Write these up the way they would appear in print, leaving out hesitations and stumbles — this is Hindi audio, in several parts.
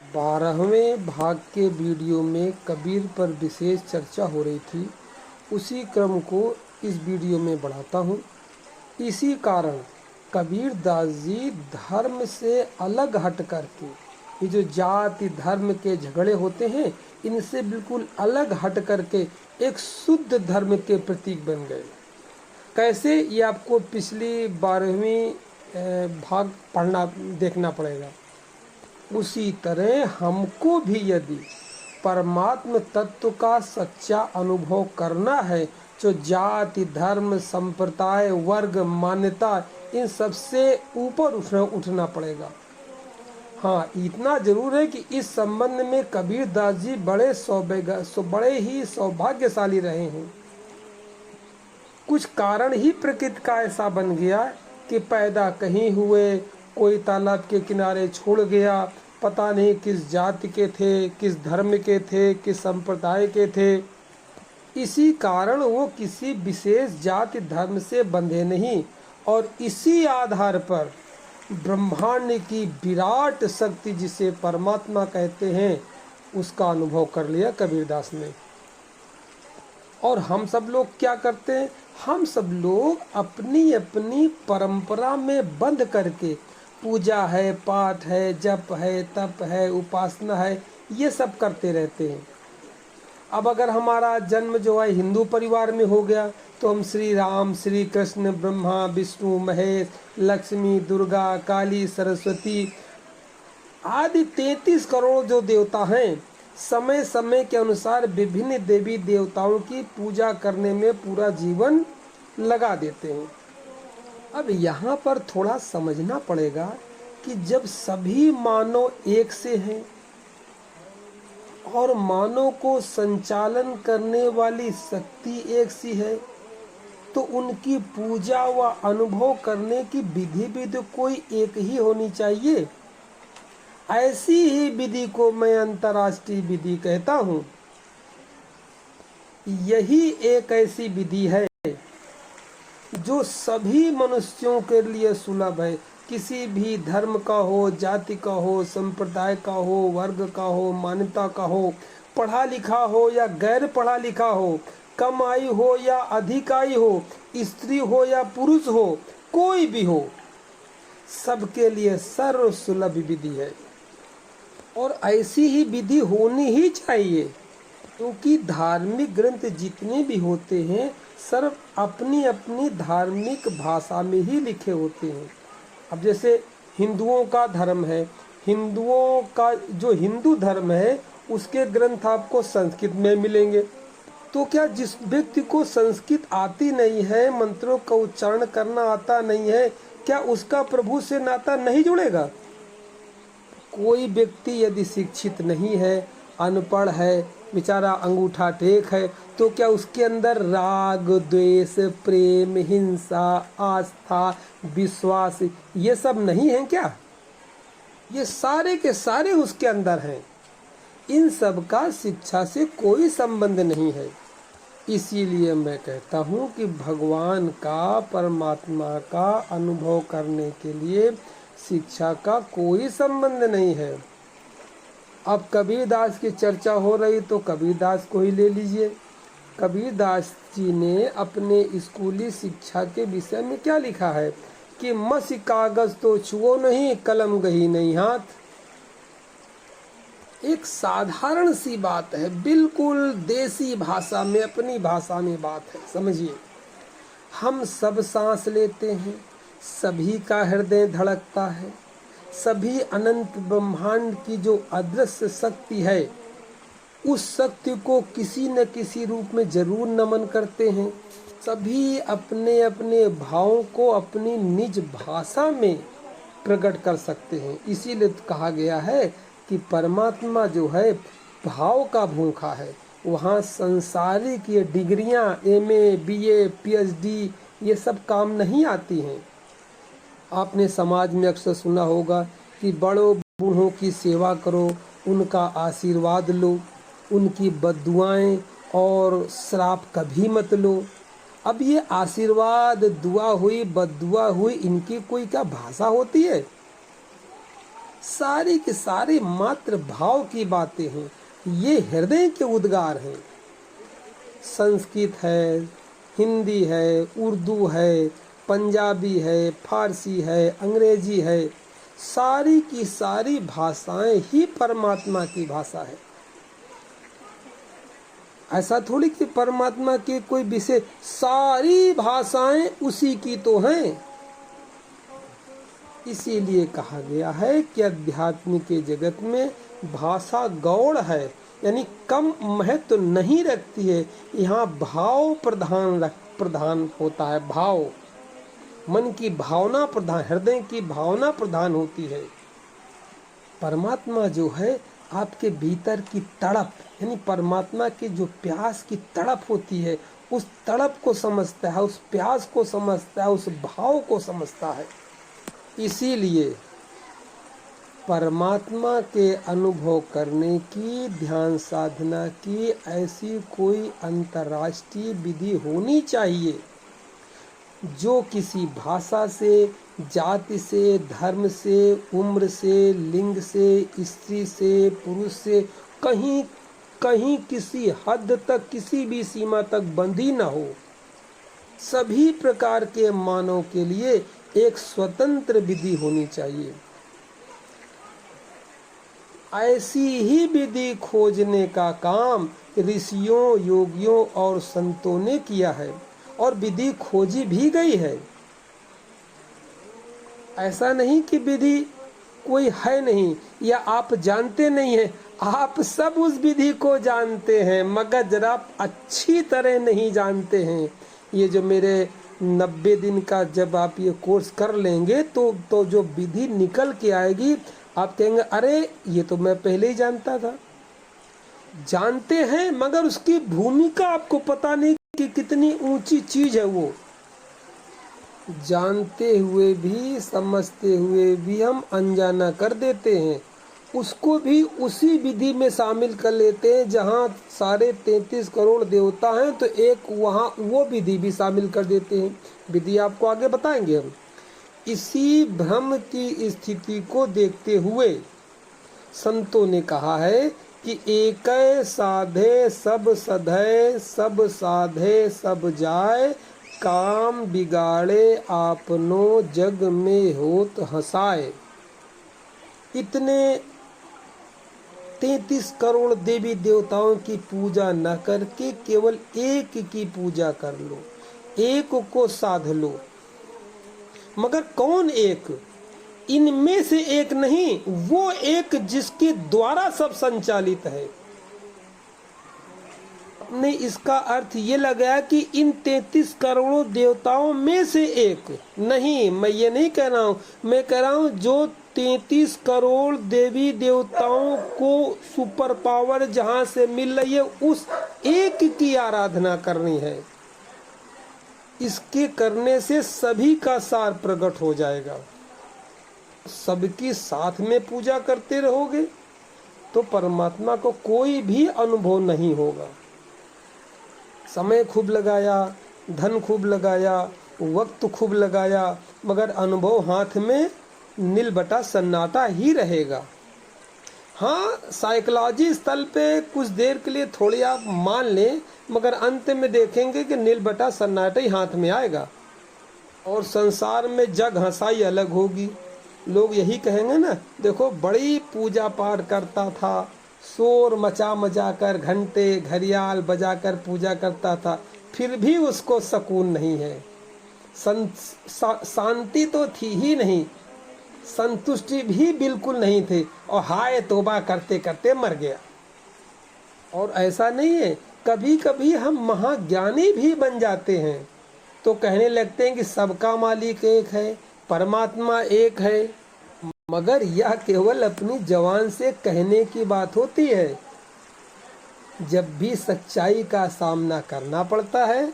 12वें भाग के वीडियो में कबीर पर विशेष चर्चा हो रही थी। उसी क्रम को इस वीडियो में बढ़ाता हूँ। इसी कारण कबीर दास जी धर्म से अलग हट करके, ये जो जाति धर्म के झगड़े होते हैं, इनसे बिल्कुल अलग हट करके एक शुद्ध धर्म के प्रतीक बन गए। कैसे, ये आपको पिछली 12वीं भाग पढ़ना देखना पड़ेगा। उसी तरह हमको भी यदि परमात्म तत्व का सच्चा अनुभव करना है तो जाति धर्म संप्रदाय वर्ग मान्यता इन सबसे ऊपर उठना पड़ेगा। हाँ, इतना जरूर है कि इस संबंध में कबीर दास जी बड़े ही सौभाग्यशाली रहे हैं। कुछ कारण ही प्रकृति का ऐसा बन गया कि पैदा कहीं हुए, कोई तालाब के किनारे छोड़ गया, पता नहीं किस जाति के थे, किस धर्म के थे, किस संप्रदाय के थे। इसी कारण वो किसी विशेष जाति धर्म से बंधे नहीं और इसी आधार पर ब्रह्मांड की विराट शक्ति, जिसे परमात्मा कहते हैं, उसका अनुभव कर लिया कबीरदास ने। और हम सब लोग क्या करते हैं? हम सब लोग अपनी अपनी परंपरा में बंध करके पूजा है, पाठ है, जप है, तप है, उपासना है, ये सब करते रहते हैं। अब अगर हमारा जन्म जो है हिंदू परिवार में हो गया तो हम श्री राम, श्री कृष्ण, ब्रह्मा, विष्णु, महेश, लक्ष्मी, दुर्गा, काली, सरस्वती आदि 33 करोड़ जो देवता हैं, समय समय के अनुसार विभिन्न देवी देवताओं की पूजा करने में पूरा जीवन लगा देते हैं। अब यहाँ पर थोड़ा समझना पड़ेगा कि जब सभी मानव एक से हैं और मानव को संचालन करने वाली शक्ति एक सी है, तो उनकी पूजा व अनुभव करने की विधि भी तो कोई एक ही होनी चाहिए। ऐसी ही विधि को मैं अंतर्राष्ट्रीय विधि कहता हूँ। यही एक ऐसी विधि है जो सभी मनुष्यों के लिए सुलभ है। किसी भी धर्म का हो, जाति का हो, संप्रदाय का हो, वर्ग का हो, मान्यता का हो, पढ़ा लिखा हो या गैर पढ़ा लिखा हो, कम आयु हो या अधिक आयु हो, स्त्री हो या पुरुष हो, कोई भी हो, सबके लिए सर्व सुलभ विधि है। और ऐसी ही विधि होनी ही चाहिए, क्योंकि धार्मिक ग्रंथ जितने भी होते हैं सर्व अपनी अपनी धार्मिक भाषा में ही लिखे होते हैं। अब जैसे हिंदुओं का धर्म है, हिंदुओं का जो हिंदू धर्म है उसके ग्रंथ आपको संस्कृत में मिलेंगे। तो क्या जिस व्यक्ति को संस्कृत आती नहीं है, मंत्रों का उच्चारण करना आता नहीं है, क्या उसका प्रभु से नाता नहीं जुड़ेगा? कोई व्यक्ति यदि शिक्षित नहीं है, अनपढ़ है, बेचारा अंगूठा टेक है, तो क्या उसके अंदर राग, द्वेष, प्रेम, हिंसा, आस्था, विश्वास ये सब नहीं है क्या? ये सारे के सारे उसके अंदर हैं। इन सब का शिक्षा से कोई संबंध नहीं है। इसीलिए मैं कहता हूँ कि भगवान का, परमात्मा का अनुभव करने के लिए शिक्षा का कोई संबंध नहीं है। अब कबीरदास की चर्चा हो रही तो कबीरदास को ही ले लीजिए। कबीरदास जी ने अपने स्कूली शिक्षा के विषय में क्या लिखा है कि मसी कागज तो छुओ नहीं, कलम गही नहीं हाथ। एक साधारण सी बात है, बिल्कुल देसी भाषा में, अपनी भाषा में बात है, समझिए। हम सब सांस लेते हैं, सभी का हृदय धड़कता है, सभी अनंत ब्रह्मांड की जो अदृश्य शक्ति है उस शक्ति को किसी न किसी रूप में जरूर नमन करते हैं। सभी अपने अपने भावों को अपनी निज भाषा में प्रकट कर सकते हैं। इसीलिए तो कहा गया है कि परमात्मा जो है भाव का भूखा है। वहाँ संसारिक ये डिग्रियाँ MA, BA, PhD ये सब काम नहीं आती हैं। आपने समाज में अक्सर सुना होगा कि बड़ों बूढ़ों की सेवा करो, उनका आशीर्वाद लो, उनकी बद्दुआएं और श्राप कभी मत लो। अब ये आशीर्वाद, दुआ हुई, बद्दुआ हुई, इनकी कोई क्या भाषा होती है? सारी की सारी मात्र भाव की बातें हैं, ये हृदय के उद्गार हैं। संस्कृत है, हिंदी है, उर्दू है, पंजाबी है, फारसी है, अंग्रेजी है, सारी की सारी भाषाएं ही परमात्मा की भाषा है। ऐसा थोड़ी कि परमात्मा की कोई विशेष, सारी भाषाएं उसी की तो हैं। इसीलिए कहा गया है कि अध्यात्म के जगत में भाषा गौड़ है, यानी कम महत्व तो नहीं रखती है। यहाँ भाव प्रधान होता है। भाव, मन की भावना प्रधान, हृदय की भावना प्रधान होती है। परमात्मा जो है आपके भीतर की तड़प, यानी परमात्मा की जो प्यास की तड़प होती है, उस तड़प को समझता है, उस प्यास को समझता है, उस भाव को समझता है। इसीलिए परमात्मा के अनुभव करने की, ध्यान साधना की ऐसी कोई अंतर्राष्ट्रीय विधि होनी चाहिए जो किसी भाषा से, जाति से, धर्म से, उम्र से, लिंग से, स्त्री से, पुरुष से कहीं कहीं किसी हद तक, किसी भी सीमा तक बंधी न हो। सभी प्रकार के मानव के लिए एक स्वतंत्र विधि होनी चाहिए। ऐसी ही विधि खोजने का काम ऋषियों, योगियों और संतों ने किया है और विधि खोजी भी गई है। ऐसा नहीं कि विधि कोई है नहीं या आप जानते नहीं हैं, आप सब उस विधि को जानते हैं, मगर जरा अच्छी तरह नहीं जानते हैं। ये जो मेरे 90 दिन का जब आप ये कोर्स कर लेंगे तो जो विधि निकल के आएगी, आप कहेंगे अरे ये तो मैं पहले ही जानता था। जानते हैं मगर उसकी भूमिका आपको पता नहीं कि कितनी ऊंची चीज है वो। जानते हुए भी, समझते हुए भी हम अनजाना कर देते हैं, उसको भी उसी विधि में शामिल कर लेते हैं। जहाँ सारे 33 करोड़ देवता हैं तो एक वहाँ वो विधि भी शामिल कर देते हैं। विधि आपको आगे बताएंगे हम। इसी भ्रम की स्थिति को देखते हुए संतों ने कहा है कि एक साधे सब सधे, सब साधे सब जाए, काम बिगाड़े आपनो जग में होत हंसाए। इतने 33 करोड़ देवी देवताओं की पूजा न करके केवल एक की पूजा कर लो, एक को साध लो। मगर कौन एक? इनमें से एक नहीं, वो एक जिसके द्वारा सब संचालित है। ने इसका अर्थ ये लगाया कि इन 33 करोड़ों देवताओं में से एक नहीं। मैं ये नहीं कह रहा हूँ, मैं कह रहा हूँ जो 33 करोड़ देवी देवताओं को सुपर पावर जहां से मिल रही है, उस एक की आराधना करनी है। इसके करने से सभी का सार प्रकट हो जाएगा। सबकी साथ में पूजा करते रहोगे तो परमात्मा को कोई भी अनुभव नहीं होगा। समय खूब लगाया, धन खूब लगाया, वक्त खूब लगाया, मगर अनुभव हाथ में नील बटा सन्नाटा ही रहेगा। हाँ, साइकोलॉजी स्थल पे कुछ देर के लिए थोड़ी आप मान लें, मगर अंत में देखेंगे कि नील बटा सन्नाटा ही हाथ में आएगा और संसार में जग हंसाई अलग होगी। लोग यही कहेंगे ना, देखो बड़ी पूजा पाठ करता था, शोर मचा मचा कर, घंटे घड़ियाल बजा कर पूजा करता था, फिर भी उसको सुकून नहीं है, शांति तो थी ही नहीं, संतुष्टि भी बिल्कुल नहीं थी, और हाय तौबा करते करते मर गया। और ऐसा नहीं है, कभी कभी हम महाज्ञानी भी बन जाते हैं तो कहने लगते हैं कि सबका मालिक एक है, परमात्मा एक है, मगर यह केवल अपनी जबान से कहने की बात होती है। जब भी सच्चाई का सामना करना पड़ता है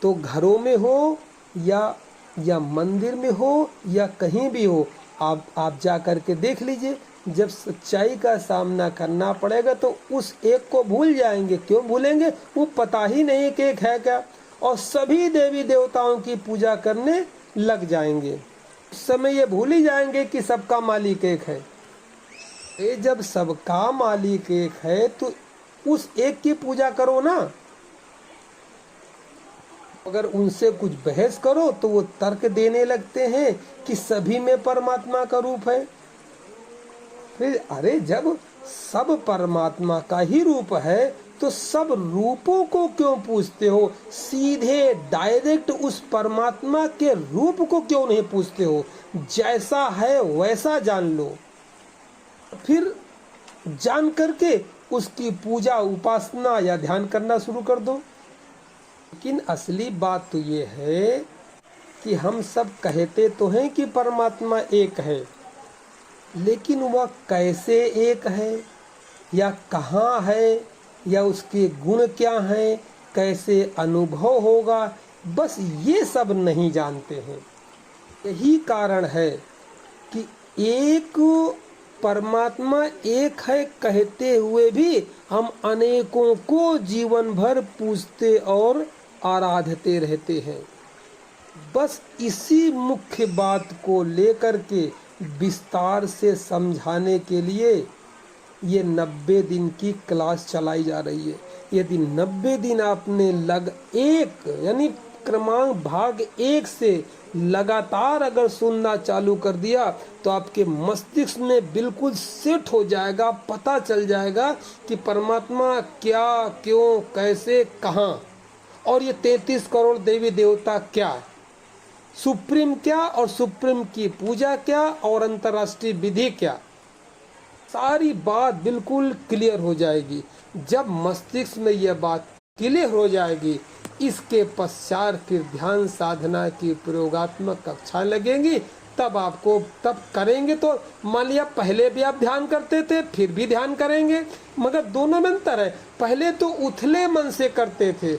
तो घरों में हो या मंदिर में हो या कहीं भी हो, आप जा कर के देख लीजिए। जब सच्चाई का सामना करना पड़ेगा तो उस एक को भूल जाएंगे। क्यों भूलेंगे? वो पता ही नहीं कि एक है क्या, और सभी देवी देवताओं की पूजा करने लग जाएंगे। उस समय ये भूल ही जाएंगे कि सबका मालिक एक है। ये जब सबका मालिक एक है तो उस एक की पूजा करो ना। अगर उनसे कुछ बहस करो तो वो तर्क देने लगते हैं कि सभी में परमात्मा का रूप है। फिर अरे जब सब परमात्मा का ही रूप है तो सब रूपों को क्यों पूछते हो? सीधे डायरेक्ट उस परमात्मा के रूप को क्यों नहीं पूछते हो? जैसा है वैसा जान लो, फिर जान करके उसकी पूजा उपासना या ध्यान करना शुरू कर दो। लेकिन असली बात तो ये है कि हम सब कहते तो हैं कि परमात्मा एक है, लेकिन वह कैसे एक है, या कहाँ है, या उसके गुण क्या हैं, कैसे अनुभव होगा, बस ये सब नहीं जानते हैं। यही कारण है कि एक परमात्मा एक है कहते हुए भी हम अनेकों को जीवन भर पूजते और आराधते रहते हैं। बस इसी मुख्य बात को लेकर के विस्तार से समझाने के लिए ये 90 दिन की क्लास चलाई जा रही है। यदि 90 दिन आपने यानी क्रमांक भाग 1 से लगातार अगर सुनना चालू कर दिया तो आपके मस्तिष्क में बिल्कुल सेट हो जाएगा, पता चल जाएगा कि परमात्मा क्या, क्यों, कैसे, कहाँ, और ये 33 करोड़ देवी देवता क्या, सुप्रीम क्या और सुप्रीम की पूजा क्या और अंतर्राष्ट्रीय विधि क्या, सारी बात बिल्कुल क्लियर हो जाएगी। जब मस्तिष्क में यह बात क्लियर हो जाएगी, इसके पश्चात फिर ध्यान साधना की प्रयोगात्मक कक्षा लगेंगी। तब करेंगे तो मान लिया पहले भी आप ध्यान करते थे, फिर भी ध्यान करेंगे, मगर दोनों में अंतर है। पहले तो उथले मन से करते थे,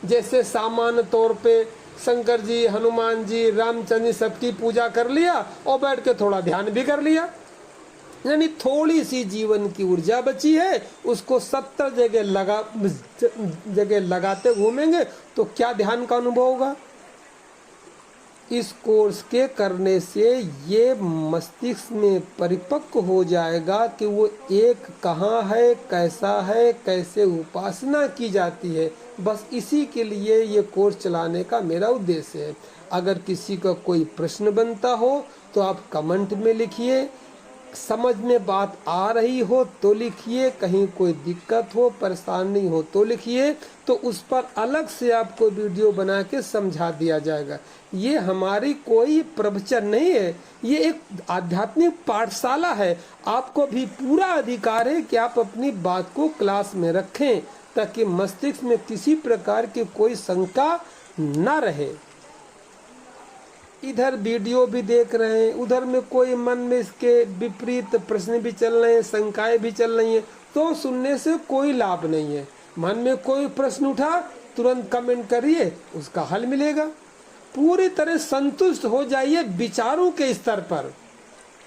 जैसे सामान्य तौर पे शंकर जी, हनुमान जी, रामचंद्र जी सबकी पूजा कर लिया और बैठ के थोड़ा ध्यान भी कर लिया, यानी थोड़ी सी जीवन की ऊर्जा बची है, उसको 70 जगह लगाते घूमेंगे तो क्या ध्यान का अनुभव होगा? इस कोर्स के करने से ये मस्तिष्क में परिपक्व हो जाएगा कि वो एक कहाँ है, कैसा है, कैसे उपासना की जाती है। बस इसी के लिए ये कोर्स चलाने का मेरा उद्देश्य है। अगर किसी का कोई प्रश्न बनता हो तो आप कमेंट में लिखिए, समझ में बात आ रही हो तो लिखिए, कहीं कोई दिक्कत हो, परेशानी हो तो लिखिए, तो उस पर अलग से आपको वीडियो बना के समझा दिया जाएगा। ये हमारी कोई प्रवचन नहीं है, ये एक आध्यात्मिक पाठशाला है। आपको भी पूरा अधिकार है कि आप अपनी बात को क्लास में रखें ताकि मस्तिष्क में किसी प्रकार की कोई शंका न रहे। इधर वीडियो भी देख रहे हैं, उधर में कोई मन में इसके विपरीत प्रश्न भी चल रहे हैं, शंकाएं भी चल रही हैं, तो सुनने से कोई लाभ नहीं है। मन में कोई प्रश्न उठा, तुरंत कमेंट करिए, उसका हल मिलेगा। पूरी तरह संतुष्ट हो जाइए विचारों के स्तर पर,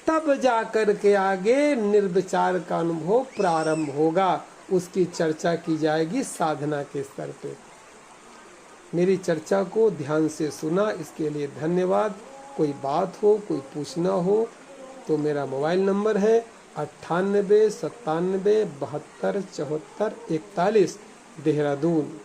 तब जा कर के आगे निर्विचार का अनुभव प्रारंभ होगा। उसकी चर्चा की जाएगी साधना के स्तर पे। मेरी चर्चा को ध्यान से सुना, इसके लिए धन्यवाद। कोई बात हो, कोई पूछना हो तो मेरा मोबाइल नंबर है 98 97 72 74 41, देहरादून।